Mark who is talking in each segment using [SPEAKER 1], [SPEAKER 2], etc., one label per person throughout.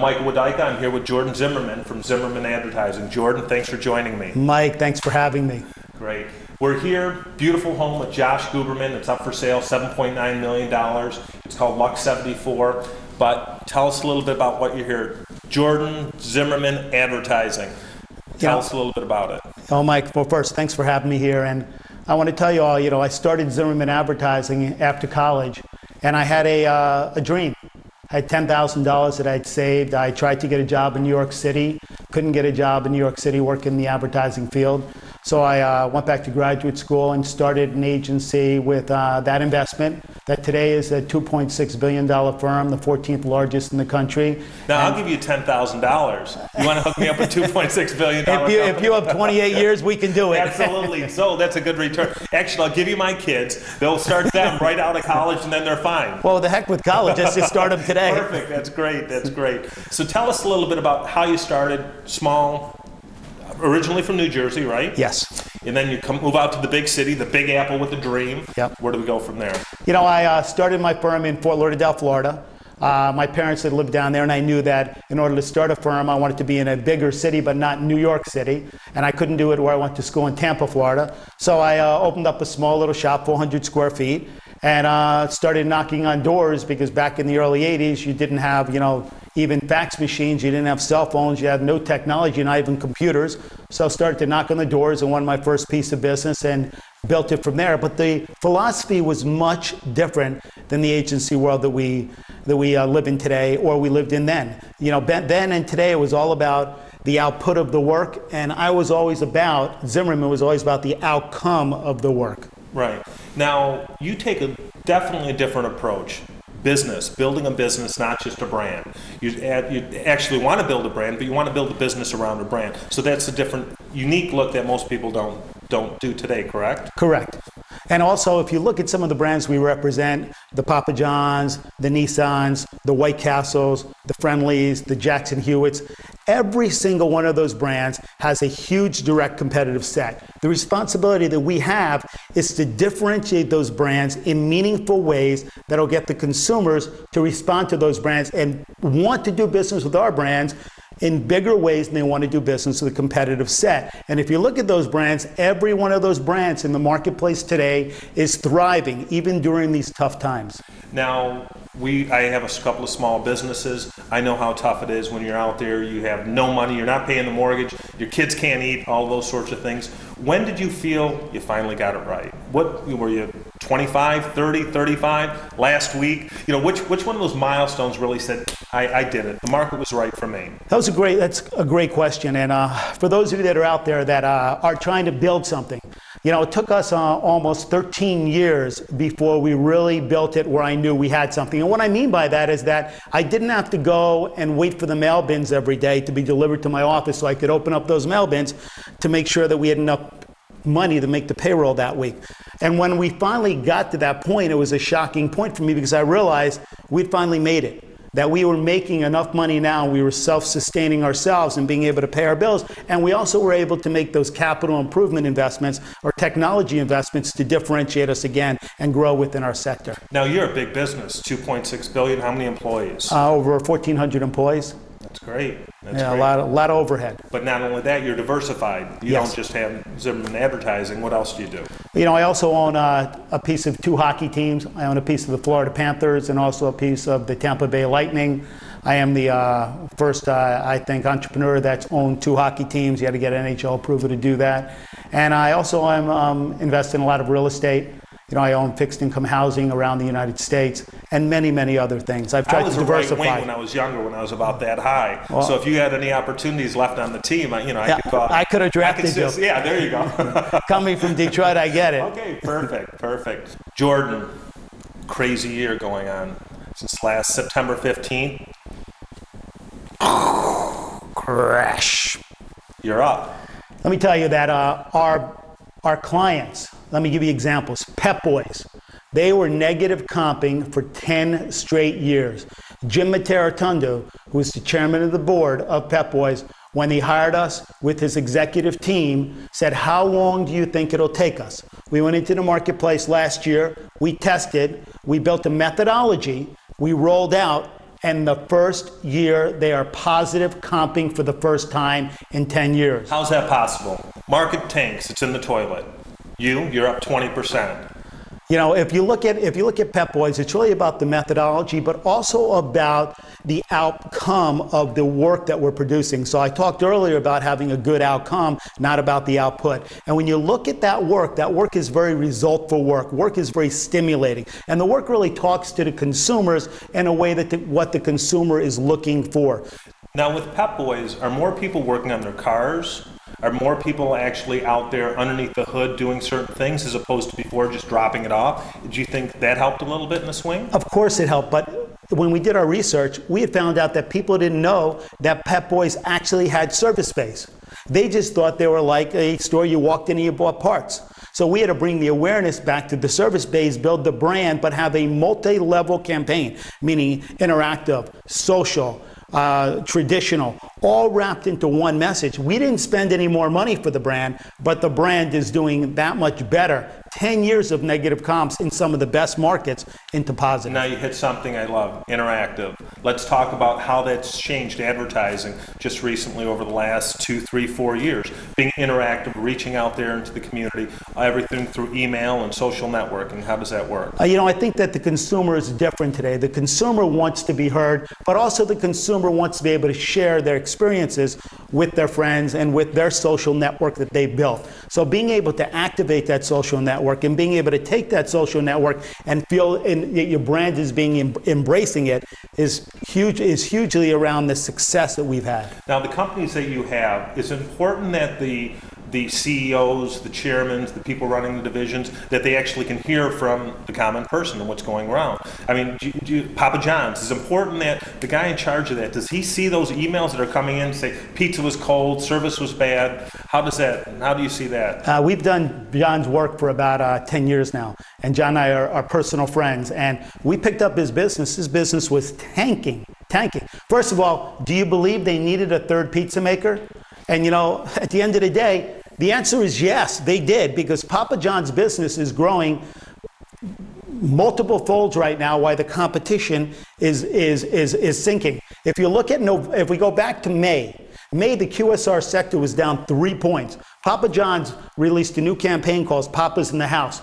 [SPEAKER 1] Mike Wudyka. I'm here with Jordan Zimmerman from Zimmerman Advertising. Jordan, thanks for joining me.
[SPEAKER 2] Mike, thanks for having me.
[SPEAKER 1] Great. We're here, beautiful home with Josh Guberman. It's up for sale, $7.9 million. It's called Lux 74. But tell us a little bit about what you're here. Jordan Zimmerman Advertising. Tell us a little bit about it.
[SPEAKER 2] Oh, Mike, well, first, thanks for having me here. And I want to tell you all, I started Zimmerman Advertising after college, and I had a dream. I had $10,000 that I'd saved. I tried to get a job in New York City, couldn't get a job in New York City working in the advertising field. So I went back to graduate school and started an agency with that investment that today is a $2.6 billion firm, the 14th largest in the country.
[SPEAKER 1] Now, I'll give you $10,000. You want to hook me up with $2.6 billion?
[SPEAKER 2] If you have 28 years, we can do it.
[SPEAKER 1] Absolutely. So that's a good return. Actually, I'll give you my kids. They'll start them right out of college, and then they're fine.
[SPEAKER 2] Well, the heck with college. Let's just start them today.
[SPEAKER 1] Perfect. That's great. That's great. So tell us a little bit about how you started small, originally from New Jersey, right?
[SPEAKER 2] Yes.
[SPEAKER 1] And then you move out to the big city, the Big Apple with the dream.
[SPEAKER 2] Yep.
[SPEAKER 1] Where do we go from there?
[SPEAKER 2] I started my firm in Fort Lauderdale, Florida. My parents had lived down there, and I knew that in order to start a firm, I wanted to be in a bigger city, but not New York City. And I couldn't do it where I went to school in Tampa, Florida. So I opened up a small little shop, 400 square feet, and started knocking on doors, because back in the early 80s, you didn't have, even fax machines, you didn't have cell phones, you had no technology, not even computers. So I started to knock on the doors and won my first piece of business and built it from there. But the philosophy was much different than the agency world that we live in today, or we lived in then. Then and today it was all about the output of the work, and Zimmerman was always about the outcome of the work.
[SPEAKER 1] Right. Now, you take definitely a different approach. Building a business, not just a brand. You actually want to build a brand, but you want to build a business around a brand. So that's a different, unique look that most people don't do today, correct?
[SPEAKER 2] Correct. And also, if you look at some of the brands we represent, the Papa John's, the Nissans, the White Castles, the Friendlies, the Jackson Hewitts, every single one of those brands has a huge direct competitive set. The responsibility that we have is to differentiate those brands in meaningful ways that'll get the consumers to respond to those brands and want to do business with our brands in bigger ways than they want to do business with a competitive set. And if you look at those brands, every one of those brands in the marketplace today is thriving, even during these tough times.
[SPEAKER 1] Now, I have a couple of small businesses. I know how tough it is when you're out there, you have no money, you're not paying the mortgage, your kids can't eat, all those sorts of things. When did you feel you finally got it right? What were you, 25, 30, 35, last week? Which one of those milestones really said, I did it, the market was right for me?
[SPEAKER 2] That's a great question. And for those of you that are out there that are trying to build something, it took us almost 13 years before we really built it where I knew we had something. And what I mean by that is that I didn't have to go and wait for the mail bins every day to be delivered to my office so I could open up those mail bins to make sure that we had enough money to make the payroll that week. And when we finally got to that point, it was a shocking point for me, because I realized we'd finally made it. That we were making enough money now, we were self-sustaining ourselves and being able to pay our bills, and we also were able to make those capital improvement investments or technology investments to differentiate us again and grow within our sector.
[SPEAKER 1] Now, you're a big business, $2.6 billion. How many employees?
[SPEAKER 2] Over 1,400 employees.
[SPEAKER 1] That's great. That's
[SPEAKER 2] great. A lot of overhead.
[SPEAKER 1] But not only that, you're diversified. You don't just have Zimmerman Advertising. What else do you do?
[SPEAKER 2] I also own a piece of 2 hockey teams. I own a piece of the Florida Panthers and also a piece of the Tampa Bay Lightning. I am the first, I think, entrepreneur that's owned 2 hockey teams. You had to get NHL approval to do that. And I also am invested in a lot of real estate. I own fixed income housing around the United States and many, many other things. I've tried to diversify.
[SPEAKER 1] I was a right wing when I was younger, when I was about that high. Well, so if you had any opportunities left on the team, I could call.
[SPEAKER 2] I could have drafted you.
[SPEAKER 1] Yeah, there you go.
[SPEAKER 2] Coming from Detroit, I get it.
[SPEAKER 1] Okay, perfect. Jordan, crazy year going on since last September 15th.
[SPEAKER 2] Crash.
[SPEAKER 1] You're up.
[SPEAKER 2] Let me tell you that our clients, let me give you examples. Pep Boys, they were negative comping for 10 straight years. Jim Materatundu, who is the chairman of the board of Pep Boys, when he hired us with his executive team, said, how long do you think it'll take us? We went into the marketplace last year, we tested, we built a methodology, we rolled out, and the first year they are positive comping for the first time in 10 years.
[SPEAKER 1] How's that possible? Market tanks, it's in the toilet. You're up 20%.
[SPEAKER 2] You know, if you look at Pep Boys, it's really about the methodology, but also about the outcome of the work that we're producing. So I talked earlier about having a good outcome, not about the output. And when you look at that work is very resultful work. Work is very stimulating. And the work really talks to the consumers in a way that what the consumer is looking for.
[SPEAKER 1] Now with Pep Boys, are more people working on their cars? Are more people actually out there underneath the hood doing certain things as opposed to before just dropping it off? Do you think that helped a little bit in the swing?
[SPEAKER 2] Of course it helped, but when we did our research, we had found out that people didn't know that Pep Boys actually had service space. They just thought they were like a store you walked in and you bought parts. So we had to bring the awareness back to the service base, build the brand, but have a multi-level campaign, meaning interactive, social, traditional, all wrapped into one message. We didn't spend any more money for the brand, but the brand is doing that much better. 10 years of negative comps in some of the best markets into positive.
[SPEAKER 1] Now you hit something I love, interactive. Let's talk about how that's changed advertising just recently over the last 2, 3, 4 years. Being interactive, reaching out there into the community, everything through email and social networking. How does that work?
[SPEAKER 2] You know, I think that the consumer is different today. The consumer wants to be heard, but also the consumer wants to be able to share their experiences with their friends and with their social network that they built. So being able to activate that social network and being able to take that social network and feel your brand is being embracing it is hugely around the success that we've had.
[SPEAKER 1] Now the companies that you have, it's important that the CEOs, the chairmen, the people running the divisions, that they actually can hear from the common person and what's going around. I mean, Papa John's, it's important that the guy in charge of that, does he see those emails that are coming in and say, pizza was cold, service was bad? How do you see that?
[SPEAKER 2] We've done John's work for about 10 years now, and John and I are personal friends, and we picked up his business. His business was tanking. First of all, do you believe they needed a third pizza maker? And you know, at the end of the day, the answer is yes, they did, because Papa John's business is growing multiple folds right now while the competition is sinking. If you look at, if we go back to May, the QSR sector was down 3 points. Papa John's released a new campaign called Papa's in the House.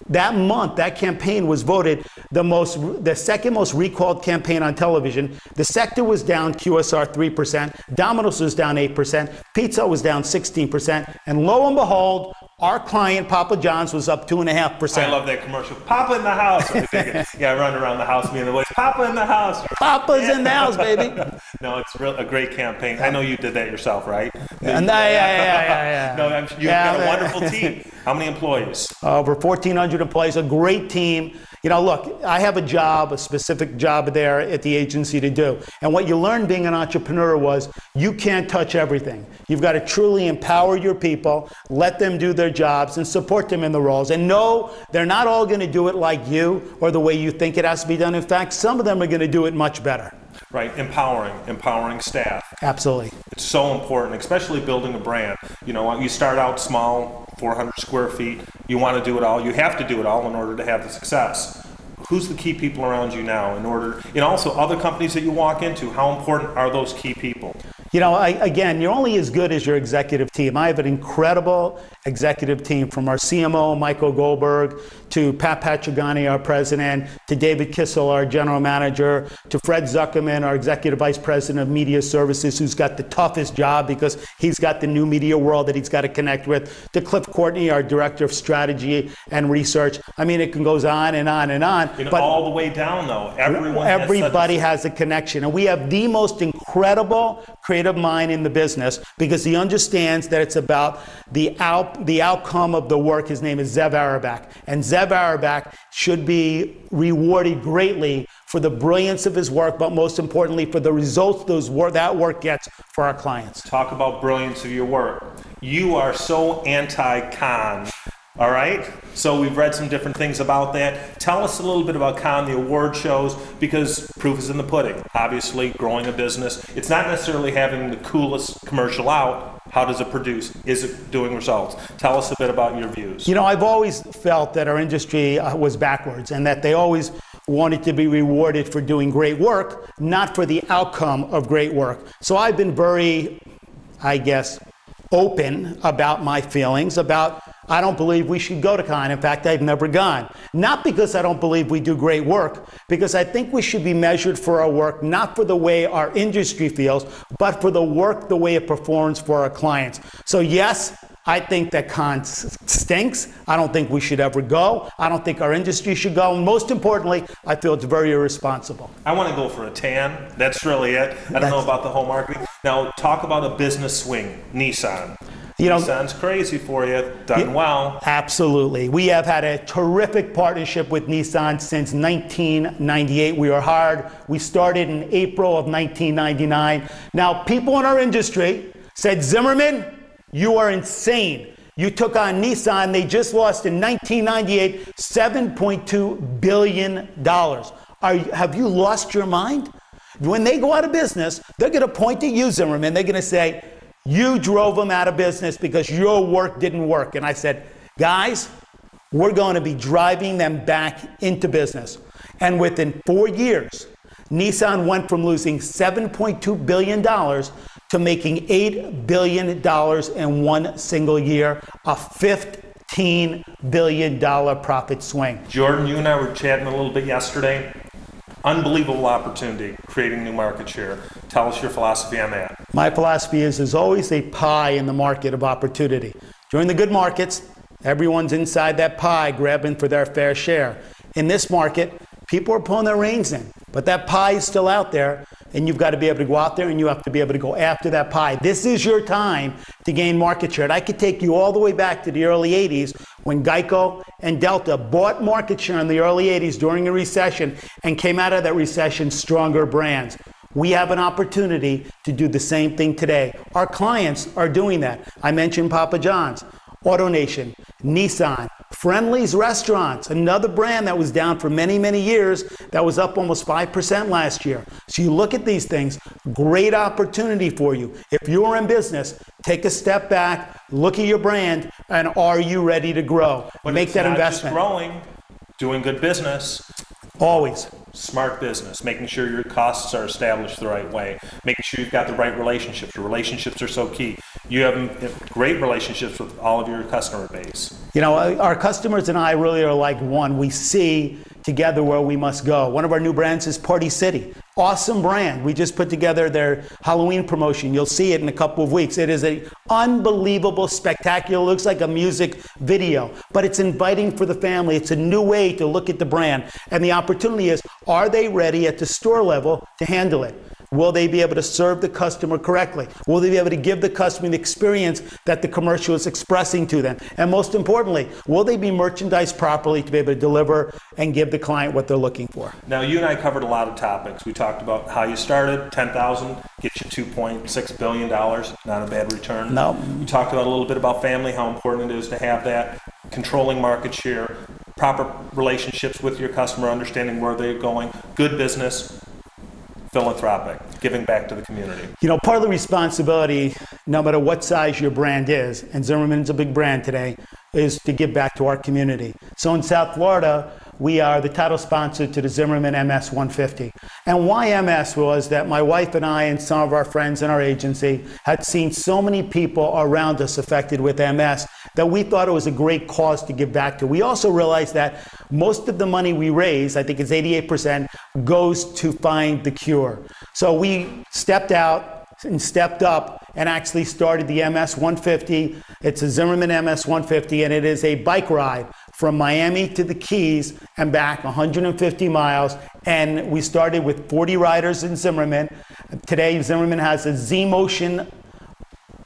[SPEAKER 2] That month, that campaign was voted the second most recalled campaign on television. The sector was down QSR 3%, Domino's was down 8%, Pizza was down 16%, and lo and behold, our client, Papa John's, was up 2.5%.
[SPEAKER 1] I love that commercial. Papa in the house. Yeah, I run around the house, me and the boys. Papa in the house.
[SPEAKER 2] Papa's in the house, baby.
[SPEAKER 1] No, it's a great campaign. I know you did that yourself, right?
[SPEAKER 2] Yeah.
[SPEAKER 1] No, you've got a wonderful team. How many employees?
[SPEAKER 2] Over 1,400 employees, a great team. You know, look, I have a specific job there at the agency to do. And what you learned being an entrepreneur was you can't touch everything. You've got to truly empower your people, let them do their jobs, and support them in the roles. And no, they're not all going to do it like you or the way you think it has to be done. In fact, some of them are going to do it much better.
[SPEAKER 1] Right, empowering staff.
[SPEAKER 2] Absolutely.
[SPEAKER 1] It's so important, especially building a brand. You know, you start out small, 400 square feet. You want to do it all. You have to do it all in order to have the success. Who's the key people around you now in order, and also other companies that you walk into, how important are those key people?
[SPEAKER 2] You know, again, you're only as good as your executive team. I have an incredible executive team, from our CMO, Michael Goldberg, to Pat Pachagani, our president, to David Kissel, our general manager, to Fred Zuckerman, our executive vice president of media services, who's got the toughest job because he's got the new media world that he's got to connect with, to Cliff Courtney, our director of strategy and research. I mean, it goes on and on and on.
[SPEAKER 1] But all the way down, though,
[SPEAKER 2] everybody has a connection. And we have the most incredible creative mind in the business, because he understands that it's about the outcome of the work. His name is Zev Arabak. And Zev Arabak should be rewarded greatly for the brilliance of his work, but most importantly, for the results that work gets for our clients.
[SPEAKER 1] Talk about brilliance of your work. You are so anti-con. All right, so we've read some different things about that. Tell us a little bit about Con, the award shows, because proof is in the pudding. Obviously, growing a business, it's not necessarily having the coolest commercial out. How does it produce? Is it doing results? Tell us a bit about your views.
[SPEAKER 2] You know, I've always felt that our industry was backwards, and that they always wanted to be rewarded for doing great work, not for the outcome of great work. So I've been very, I guess, open about my feelings about I don't believe we should go to con. In fact, I've never gone. Not because I don't believe we do great work, because I think we should be measured for our work, not for the way our industry feels, but for the work, the way it performs for our clients. So yes, I think that con stinks. I don't think we should ever go. I don't think our industry should go. And most importantly, I feel it's very irresponsible.
[SPEAKER 1] I want to go for a tan. That's really it. I don't know about the whole marketing. Now, talk about a business swing. Nissan. You know, Nissan's crazy for you. Done well.
[SPEAKER 2] Absolutely. We have had a terrific partnership with Nissan since 1998. We are hard. We started in April of 1999. Now, people in our industry said, Zimmerman, you are insane. You took on Nissan. They just lost in 1998 $7.2 billion. Have you lost your mind? When they go out of business, they're going to point at you, Zimmerman. They're going to say, you drove them out of business because your work didn't work. And I said, guys, we're going to be driving them back into business. And within 4 years, Nissan went from losing $7.2 billion to making $8 billion in one single year, a $15 billion profit swing.
[SPEAKER 1] Jordan, you and I were chatting a little bit yesterday. Unbelievable opportunity, creating new market share. Tell us your philosophy on that.
[SPEAKER 2] My philosophy is there's always a pie in the market of opportunity. During the good markets, everyone's inside that pie grabbing for their fair share. In this market, people are pulling their reins in, but that pie is still out there, and you've got to be able to go out there and you have to be able to go after that pie. This is your time to gain market share. And I could take you all the way back to the early 80s when Geico and Delta bought market share in the early 80s during a recession and came out of that recession stronger brands. We have an opportunity to do the same thing today. Our clients are doing that. I mentioned Papa John's, AutoNation, Nissan, Friendly's Restaurants, another brand that was down for many, many years, that was up almost 5% last year. So you look at these things, great opportunity for you. If you're in business, take a step back, look at your brand, and are you ready to grow?
[SPEAKER 1] But
[SPEAKER 2] make that investment.
[SPEAKER 1] Just growing, doing good business.
[SPEAKER 2] Always.
[SPEAKER 1] Smart business, making sure your costs are established the right way, making sure you've got the right relationships. Your relationships are so key. You have great relationships with all of your customer base. You know,
[SPEAKER 2] our customers and I really are like one. We see together where we must go. One of our new brands is Party City. Awesome brand. We just put together their Halloween promotion. You'll see it in a couple of weeks. It is an unbelievable, spectacular, looks like a music video, but it's inviting for the family. It's a new way to look at the brand. And the opportunity is, are they ready at the store level to handle it? Will they be able to serve the customer correctly? Will they be able to give the customer the experience that the commercial is expressing to them? And most importantly, will they be merchandised properly to be able to deliver and give the client what they're looking for?
[SPEAKER 1] Now, you and I covered a lot of topics. We talked about how you started, 10,000, get you $2.6 billion, not a bad return.
[SPEAKER 2] No.
[SPEAKER 1] We talked about a little bit about family, how important it is to have that, controlling market share, proper relationships with your customer, understanding where they're going, good business, philanthropic, giving back to the community.
[SPEAKER 2] You know, part of the responsibility, no matter what size your brand is, and Zimmerman's a big brand today, is to give back to our community. So in South Florida, we are the title sponsor to the Zimmerman MS 150. And why MS was that my wife and I and some of our friends in our agency had seen so many people around us affected with MS that we thought it was a great cause to give back to. We also realized that most of the money we raise, I think it's 88%, goes to find the cure. So we stepped out and stepped up and actually started the MS 150. It's a Zimmerman MS 150, and it is a bike ride from Miami to the Keys and back 150 miles. And we started with 40 riders in Zimmerman. Today, Zimmerman has a Z-Motion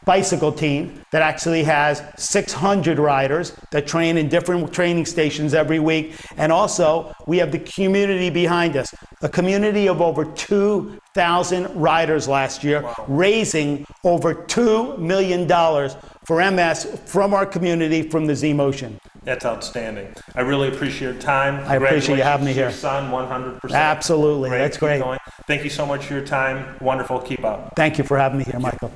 [SPEAKER 2] bicycle team that actually has 600 riders that train in different training stations every week. And also, we have the community behind us, a community of over 2,000 riders last year, wow, raising over $2 million for MS from our community, from the Z-Motion.
[SPEAKER 1] That's outstanding. I really appreciate your time.
[SPEAKER 2] I appreciate you having me here.
[SPEAKER 1] Your son, 100%.
[SPEAKER 2] Absolutely.
[SPEAKER 1] Great.
[SPEAKER 2] That's great.
[SPEAKER 1] Thank you so much for your time. Wonderful. Keep up.
[SPEAKER 2] Thank you for having me here, Michael.